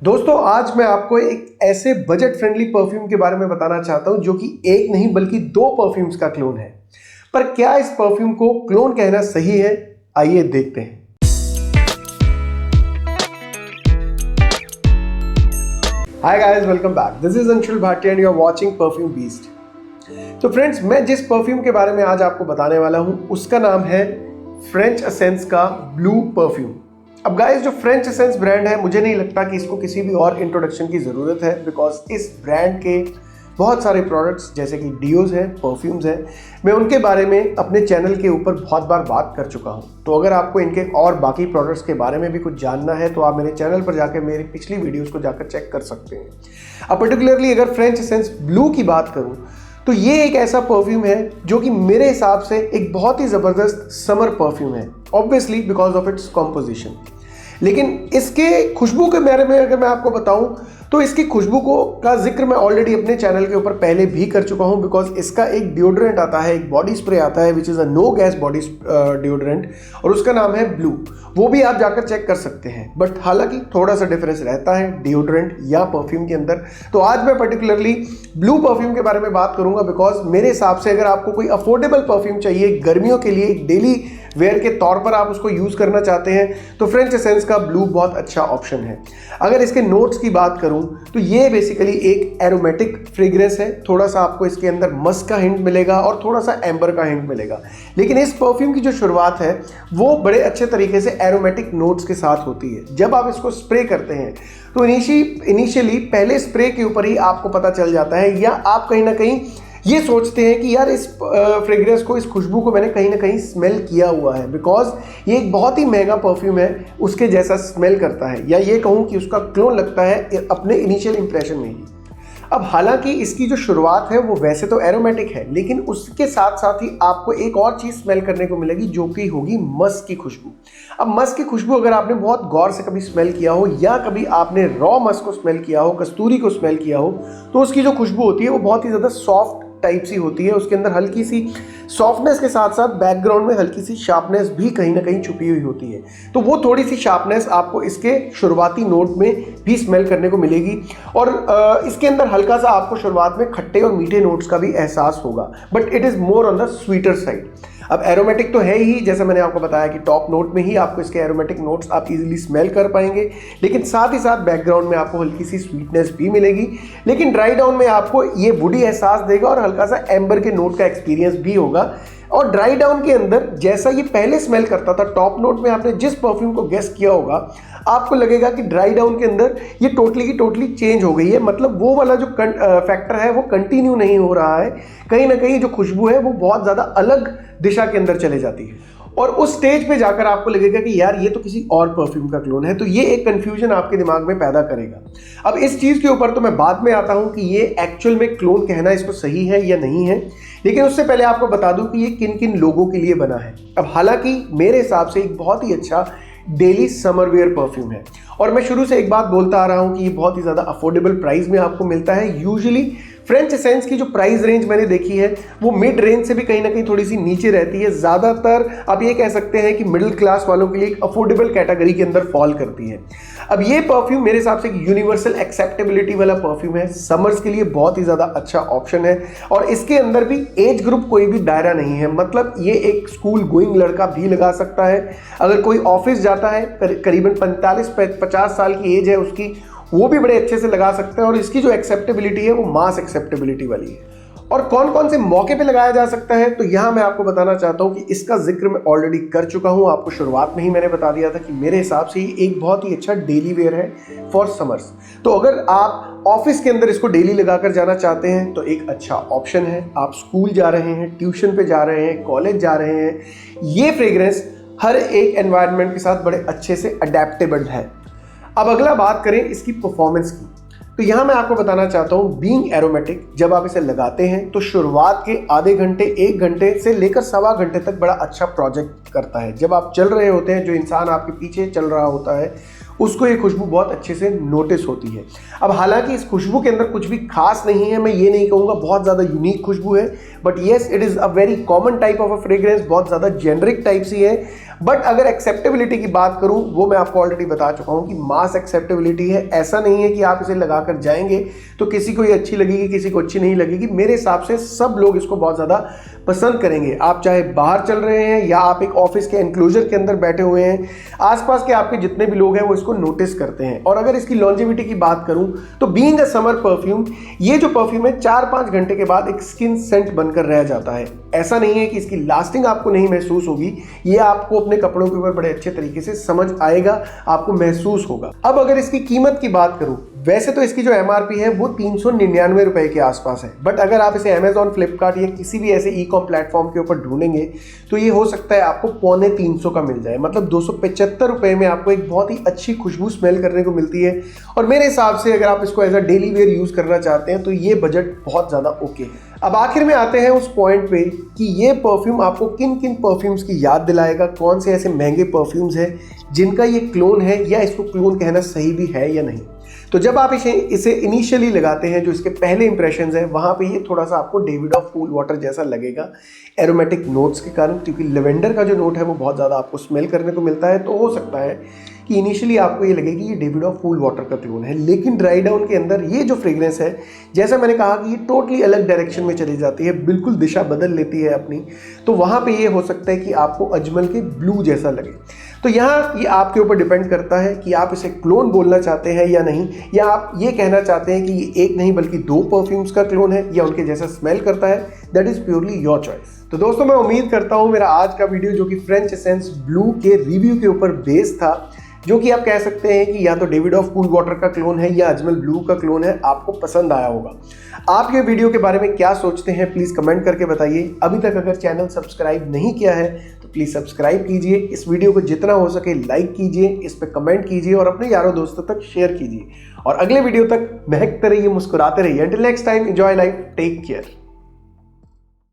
दोस्तों आज मैं आपको एक ऐसे बजट फ्रेंडली परफ्यूम के बारे में बताना चाहता हूं जो कि एक नहीं बल्कि दो परफ्यूम्स का क्लोन है। पर क्या इस परफ्यूम को क्लोन कहना सही है? आइए देखते हैं। Hi guys, welcome back. This is Anshul Bhatia and you are watching perfume beast. तो फ्रेंड्स, मैं जिस परफ्यूम के बारे में आज आपको बताने वाला हूं उसका नाम है फ्रेंच एसेंस का ब्लू परफ्यूम। अब गाइस, जो फ्रेंच एसेंस ब्रांड है, मुझे नहीं लगता कि इसको किसी भी और इंट्रोडक्शन की ज़रूरत है, बिकॉज इस ब्रांड के बहुत सारे प्रोडक्ट्स जैसे कि डियोज हैं, परफ्यूम्स हैं, मैं उनके बारे में अपने चैनल के ऊपर बहुत बार बात कर चुका हूं। तो अगर आपको इनके और बाकी प्रोडक्ट्स के बारे में भी कुछ जानना है तो आप मेरे चैनल पर जाकर मेरी पिछली वीडियोज़ को जाकर चेक कर सकते हैं। अब पर्टिकुलरली अगर फ्रेंच एसेंस ब्लू की बात करूँ तो ये एक ऐसा परफ्यूम है जो कि मेरे हिसाब से एक बहुत ही ज़बरदस्त समर परफ्यूम है, obviously because of its composition. लेकिन इसके खुशबू के बारे में अगर मैं आपको बताऊं तो इसकी खुशबू का जिक्र मैं ऑलरेडी अपने चैनल के ऊपर पहले भी कर चुका हूं, बिकॉज इसका एक डिओड्रेंट आता है, एक बॉडी स्प्रे आता है which is a no gas body deodorant, और उसका नाम है ब्लू। वो भी आप जाकर चेक कर सकते हैं, बट हालांकि थोड़ा सा डिफरेंस रहता है डिओड्रेंट या परफ्यूम के अंदर। तो आज मैं पर्टिकुलरली ब्लू परफ्यूम के बारे में बात करूंगा, बिकॉज मेरे हिसाब से अगर आपको कोई अफोर्डेबल परफ्यूम चाहिए गर्मियों के लिए, डेली वेयर के तौर पर आप उसको यूज़ करना चाहते हैं, तो फ्रेंच एसेंस का ब्लू बहुत अच्छा ऑप्शन है। अगर इसके नोट्स की बात करूं तो ये बेसिकली एक एरोमेटिक फ्रेग्रेंस है। थोड़ा सा आपको इसके अंदर मस्क का हिंट मिलेगा और थोड़ा सा एम्बर का हिंट मिलेगा, लेकिन इस परफ्यूम की जो शुरुआत है वो बड़े अच्छे तरीके से एरोमेटिक नोट्स के साथ होती है। जब आप इसको स्प्रे करते हैं तो इनिशियली पहले स्प्रे के ऊपर ही आपको पता चल जाता है, या आप कहीं ना कहीं ये सोचते हैं कि यार इस फ्रेग्रेंस को, इस खुशबू को मैंने कहीं ना कहीं स्मेल किया हुआ है, बिकॉज ये एक बहुत ही महंगा परफ्यूम है, उसके जैसा स्मेल करता है, या ये कहूँ कि उसका क्लोन लगता है अपने इनिशियल इंप्रेशन में ही। अब हालांकि इसकी जो शुरुआत है वो वैसे तो एरोमेटिक है, लेकिन उसके साथ साथ ही आपको एक और चीज़ स्मेल करने को मिलेगी जो कि होगी मस्क की खुशबू। अब मस्क की खुशबू अगर आपने बहुत गौर से कभी स्मेल किया हो, या कभी आपने रॉ मस्क को स्मेल किया हो, कस्तूरी को स्मेल किया हो, तो उसकी जो खुशबू होती है वो बहुत ही ज़्यादा सॉफ्ट टाइप सी होती है। उसके अंदर हल्की सी सॉफ्टनेस के साथ साथ बैकग्राउंड में हल्की सी शार्पनेस भी कहीं ना कहीं छुपी हुई होती है। तो वो थोड़ी सी शार्पनेस आपको इसके शुरुआती नोट में भी स्मेल करने को मिलेगी, और इसके अंदर हल्का सा आपको शुरुआत में खट्टे और मीठे नोट्स का भी एहसास होगा, but it is more on the sweeter side. अब एरोमेटिक तो है ही, जैसा मैंने आपको बताया कि टॉप नोट में ही आपको इसके एरोमेटिक नोट्स आप इजीली स्मेल कर पाएंगे, लेकिन साथ ही साथ बैकग्राउंड में आपको हल्की सी स्वीटनेस भी मिलेगी, लेकिन ड्राई डाउन में आपको ये वुडी एहसास देगा और हल्का सा एम्बर के नोट का एक्सपीरियंस भी होगा। और ड्राई डाउन के अंदर जैसा ये पहले स्मेल करता था, टॉप नोट में आपने जिस परफ्यूम को गेस किया होगा, आपको लगेगा कि ड्राई डाउन के अंदर ये टोटली की टोटली चेंज हो गई है। मतलब वो वाला जो फैक्टर है वो कंटिन्यू नहीं हो रहा है, कहीं ना कहीं जो खुशबू है वो बहुत ज़्यादा अलग दिशा के अंदर चले जाती है, और उस स्टेज पे जाकर आपको लगेगा कि यार ये तो किसी और परफ्यूम का क्लोन है। तो ये एक कंफ्यूजन आपके दिमाग में पैदा करेगा। अब इस चीज़ के ऊपर तो मैं बाद में आता हूँ कि ये एक्चुअल में क्लोन कहना इसको सही है या नहीं है, लेकिन उससे पहले आपको बता दूं कि ये किन किन लोगों के लिए बना है। अब हालांकि मेरे हिसाब से एक बहुत ही अच्छा डेली समर वेयर परफ्यूम है, और मैं शुरू से एक बात बोलता आ रहा हूँ कि ये बहुत ही ज़्यादा अफोर्डेबल प्राइस में आपको मिलता है। यूजुअली फ्रेंच एसेंस की जो प्राइस रेंज मैंने देखी है वो मिड रेंज से भी कहीं ना कहीं थोड़ी सी नीचे रहती है। ज़्यादातर आप ये कह सकते हैं कि मिडिल क्लास वालों के लिए एक अफोर्डेबल कैटेगरी के अंदर फॉल करती है। अब ये परफ्यूम मेरे हिसाब से एक यूनिवर्सल एक्सेप्टेबिलिटी वाला परफ्यूम है, समर्स के लिए बहुत ही ज़्यादा अच्छा ऑप्शन है, और इसके अंदर भी एज ग्रुप कोई भी दायरा नहीं है। मतलब ये एक स्कूल गोइंग लड़का भी लगा सकता है, अगर कोई ऑफिस जाता है, करीबन 45-50 साल की एज है उसकी, वो भी बड़े अच्छे से लगा सकते हैं, और इसकी जो एक्सेप्टेबिलिटी है वो मास एक्सेप्टेबिलिटी वाली है। और कौन कौन से मौके पे लगाया जा सकता है, तो यहाँ मैं आपको बताना चाहता हूँ कि इसका जिक्र मैं ऑलरेडी कर चुका हूँ। आपको शुरुआत में ही मैंने बता दिया था कि मेरे हिसाब से ये एक बहुत ही अच्छा डेली वेयर है फॉर समर्स। तो अगर आप ऑफिस के अंदर इसको डेली लगाकर जाना चाहते हैं तो एक अच्छा ऑप्शन है। आप स्कूल जा रहे हैं, ट्यूशन पे जा रहे हैं, कॉलेज जा रहे हैं, ये फ्रेग्रेंस हर एक एनवायरनमेंट के साथ बड़े अच्छे से अडेप्टेबल है। अब अगला बात करें इसकी परफॉर्मेंस की, तो यहाँ मैं आपको बताना चाहता हूँ, बीइंग एरोमेटिक जब आप इसे लगाते हैं तो शुरुआत के आधे घंटे, 1 घंटे से लेकर सवा घंटे तक बड़ा अच्छा प्रोजेक्ट करता है। जब आप चल रहे होते हैं, जो इंसान आपके पीछे चल रहा होता है उसको ये खुशबू बहुत अच्छे से नोटिस होती है। अब हालांकि इस खुशबू के अंदर कुछ भी खास नहीं है, मैं ये नहीं कहूँगा बहुत ज़्यादा यूनिक खुशबू है, but yes it is a very common type of a fragrance, बहुत ज़्यादा जेनरिक टाइप सी है। बट अगर एक्सेप्टेबिलिटी की बात करूं, वो मैं आपको ऑलरेडी बता चुका हूं कि मास एक्सेप्टेबिलिटी है। ऐसा नहीं है कि आप इसे लगाकर जाएंगे तो किसी को ये अच्छी लगेगी, किसी को अच्छी नहीं लगेगी। मेरे हिसाब से सब लोग इसको बहुत ज़्यादा पसंद करेंगे। आप चाहे बाहर चल रहे हैं या आप एक ऑफिस के एनक्लोजर के अंदर बैठे हुए हैं, आसपास के आपके जितने भी लोग हैं वो इसको नोटिस करते हैं। और अगर इसकी लॉन्जेविटी की बात करूं तो बीइंग अ समर परफ्यूम, ये जो परफ्यूम है 4-5 घंटे के बाद एक स्किन सेंट बनकर रह जाता है। ऐसा नहीं है कि इसकी लास्टिंग आपको नहीं महसूस होगी, ये आपको अपने कपड़ों के ऊपर बड़े अच्छे तरीके से समझ आएगा, आपको महसूस होगा। अब अगर इसकी कीमत की बात करूं, वैसे तो इसकी जो MRP है वो 399 रुपए के आसपास है, बट अगर आप इसे Amazon, फ्लिपकार्ट या किसी भी ऐसे ई-कॉम प्लेटफॉर्म के ऊपर ढूंढेंगे तो ये हो सकता है आपको 250 का मिल जाए। मतलब 275 रुपए में आपको एक बहुत ही अच्छी खुशबू स्मेल करने को मिलती है। और मेरे हिसाब से अगर आप इसको as a daily wear use करना चाहते हैं तो ये बजट बहुत ज़्यादा ओके है। अब आखिर में आते हैं उस पॉइंट पे कि ये परफ्यूम आपको किन किन परफ्यूम्स की याद दिलाएगा, कौन से ऐसे महंगे परफ्यूम्स हैं जिनका ये क्लोन है, या इसको क्लोन कहना सही भी है या नहीं। तो जब आप इसे इनिशियली लगाते हैं, जो इसके पहले इंप्रेशंस हैं, वहाँ पे ये थोड़ा सा आपको डेविड ऑफ कूल वाटर जैसा लगेगा एरोमेटिक नोट्स के कारण, क्योंकि लेवेंडर का जो नोट है वो बहुत ज़्यादा आपको स्मेल करने को मिलता है। तो हो सकता है कि इनिशियली आपको ये लगे कि ये डेविड ऑफ कूल वाटर का क्लोन है, लेकिन ड्राई डाउन के अंदर ये जो फ्रेग्रेंस है, जैसा मैंने कहा कि ये टोटली अलग डायरेक्शन में चली जाती है, बिल्कुल दिशा बदल लेती है अपनी। तो वहाँ पे ये हो सकता है कि आपको अजमल के ब्लू जैसा लगे। तो यहाँ ये आपके ऊपर डिपेंड करता है कि आप इसे क्लोन बोलना चाहते हैं या नहीं, या आप ये कहना चाहते हैं कि ये एक नहीं बल्कि 2 परफ्यूम्स का क्लोन है या उनके जैसा स्मेल करता है। That is purely your choice. तो दोस्तों, मैं उम्मीद करता हूँ मेरा आज का वीडियो, जो कि फ्रेंच एसेंस ब्लू के रिव्यू के ऊपर बेस्ड था, जो कि आप कह सकते हैं कि या तो डेविड ऑफ कूल वाटर का क्लोन है या अजमल ब्लू का क्लोन है, आपको पसंद आया होगा। आप ये वीडियो के बारे में क्या सोचते हैं प्लीज़ कमेंट करके बताइए। अभी तक अगर चैनल सब्सक्राइब नहीं किया है तो प्लीज़ सब्सक्राइब कीजिए। इस वीडियो को जितना हो सके लाइक कीजिए, इस पर कमेंट कीजिए और अपने यारों दोस्तों तक शेयर कीजिए। और अगले वीडियो तक महकते रहिए, मुस्कुराते रहिए। Until next time, enjoy life, take care.